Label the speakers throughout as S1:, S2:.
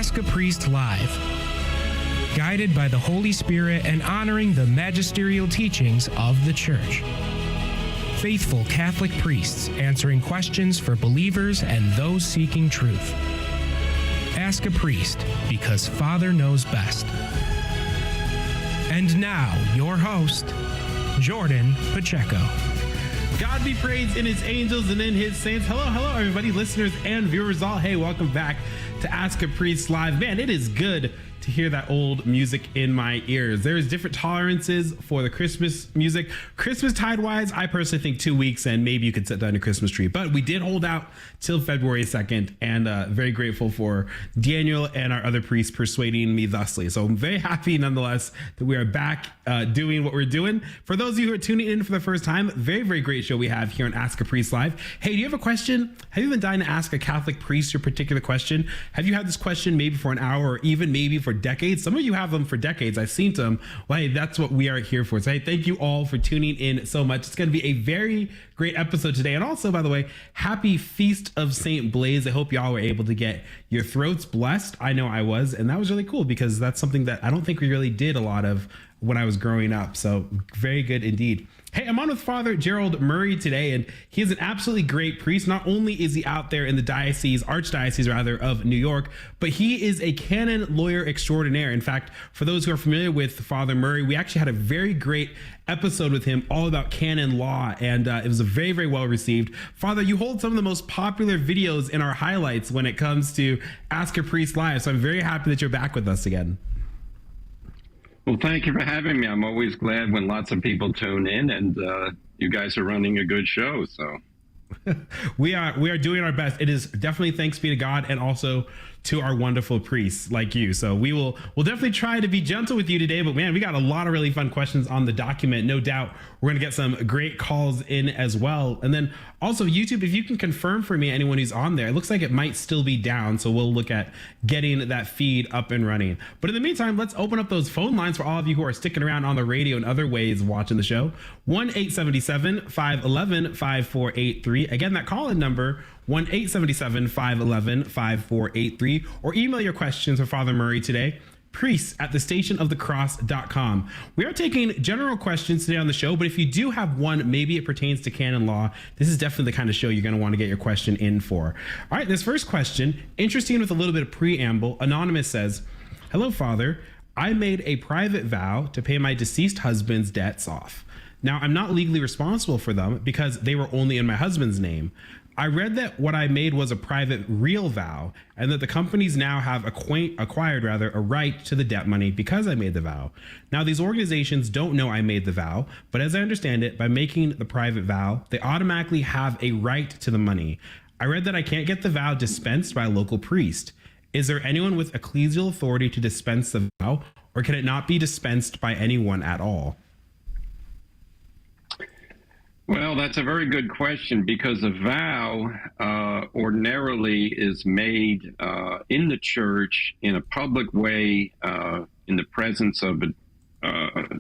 S1: Ask a Priest Live. Guided by the Holy Spirit and honoring the magisterial teachings of the Church. Faithful Catholic priests answering questions for believers and those seeking truth. Ask a Priest, because Father knows best. And now, your host, Jordan Pacheco.
S2: God be praised in his angels and in his saints. Hello, everybody, listeners and viewers all. Hey, welcome back to Ask a Priest Live. Man, it is good to hear that old music in my ears. There's different tolerances for the Christmas music. Christmas tide-wise, I personally think 2 weeks and maybe you could set down a Christmas tree. But we did hold out till February 2nd, and very grateful for Daniel and our other priests persuading me thusly. So I'm very happy nonetheless that we are back doing what we're doing. For those of you who are tuning in for the first time, very, very great show we have here on Ask a Priest Live. Hey, do you have a question? Have you been dying to ask a Catholic priest your particular question? Have you had this question maybe for an hour or even maybe for decades? Some of you have them for decades. I've seen them. Well, hey, that's what we are here for. So hey, thank you all for tuning in so much. It's going to be a very great episode today. And also, by the way, happy Feast of St. Blaise. I hope y'all were able to get your throats blessed. I know I was, and that was really cool because that's something that I don't think we really did a lot of when I was growing up. So very good indeed. Hey, I'm on with Father Gerald Murray today, and he is an absolutely great priest. Not only is he out there in the archdiocese rather, of New York, but he is a canon lawyer extraordinaire. In fact, for those who are familiar with Father Murray, we actually had a very great episode with him all about canon law, and it was a very, very well received. Father, you hold some of the most popular videos in our highlights when it comes to Ask a Priest Live, so I'm very happy that you're back with us again.
S3: Well, thank you for having me. I'm always glad when lots of people tune in, and you guys are running a good show. So
S2: we are doing our best. It is definitely thanks be to God and also to our wonderful priests like you. So we'll definitely try to be gentle with you today, but man, we got a lot of really fun questions on the document. No doubt we're going to get some great calls in as well. And then also YouTube, if you can confirm for me anyone who's on there, it looks like it might still be down. So we'll look at getting that feed up and running. But in the meantime, let's open up those phone lines for all of you who are sticking around on the radio and other ways watching the show. 1-877-511-5483. Again, that call-in number, 1-877-511-5483, or email your questions for Father Murray today, priests@thestationofthecross.com. We are taking general questions today on the show, but if you do have one, maybe it pertains to canon law, this is definitely the kind of show you're going to want to get your question in for. All right, this first question, interesting with a little bit of preamble. Anonymous says, "Hello, Father. I made a private vow to pay my deceased husband's debts off. Now, I'm not legally responsible for them because they were only in my husband's name. I read that what I made was a private real vow and that the companies now have acquired a right to the debt money because I made the vow. Now, these organizations don't know I made the vow, but as I understand it, by making the private vow, they automatically have a right to the money. I read that I can't get the vow dispensed by a local priest. Is there anyone with ecclesial authority to dispense the vow, or can it not be dispensed by anyone at all?"
S3: Well, that's a very good question, because a vow ordinarily is made in the church in a public way in the presence of a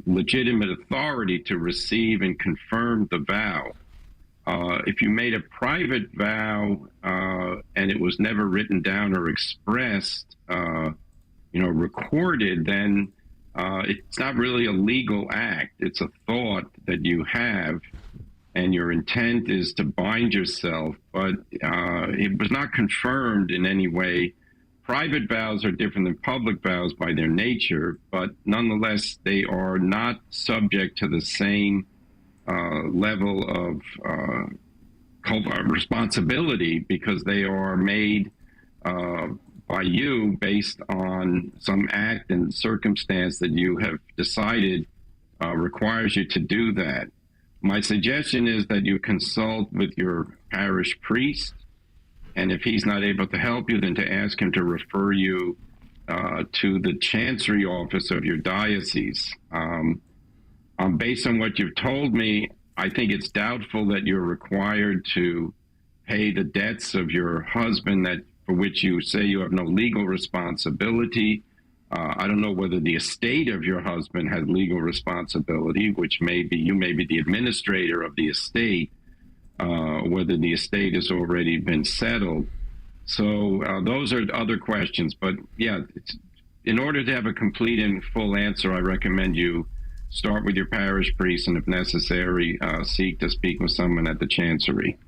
S3: legitimate authority to receive and confirm the vow. If you made a private vow and it was never written down or expressed, recorded, then it's not really a legal act. It's a thought that you have, and your intent is to bind yourself, but it was not confirmed in any way. Private vows are different than public vows by their nature, but nonetheless, they are not subject to the same level of responsibility, because they are made by you based on some act and circumstance that you have decided requires you to do that. My suggestion is that you consult with your parish priest, and if he's not able to help you, then to ask him to refer you to the chancery office of your diocese. Based on what you've told me, I think it's doubtful that you're required to pay the debts of your husband for which you say you have no legal responsibility. I don't know whether the estate of your husband has legal responsibility, which you may be the administrator of the estate, whether the estate has already been settled. So those are other questions. But yeah, in order to have a complete and full answer, I recommend you start with your parish priest, and if necessary, seek to speak with someone at the chancery.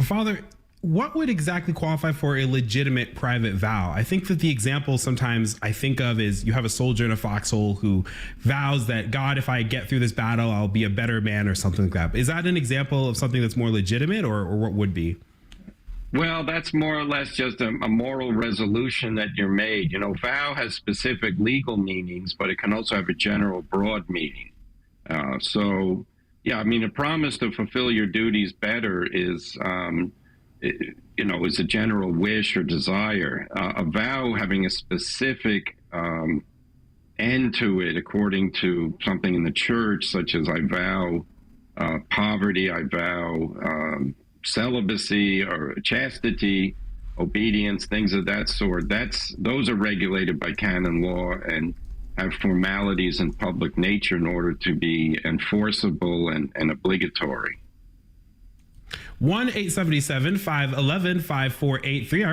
S2: Father, what would exactly qualify for a legitimate private vow? I think that the example sometimes I think of is you have a soldier in a foxhole who vows that, God, if I get through this battle, I'll be a better man or something like that. Is that an example of something that's more legitimate, or what would be?
S3: Well, that's more or less just a moral resolution that you're made. You know, vow has specific legal meanings, but it can also have a general broad meaning. So, yeah, I mean, a promise to fulfill your duties better is, is a general wish or desire. A vow having a specific end to it, according to something in the church, such as I vow poverty, I vow celibacy or chastity, obedience, things of that sort. Those are regulated by canon law and have formalities in public nature in order to be enforceable and obligatory.
S2: 1-877-511-5483.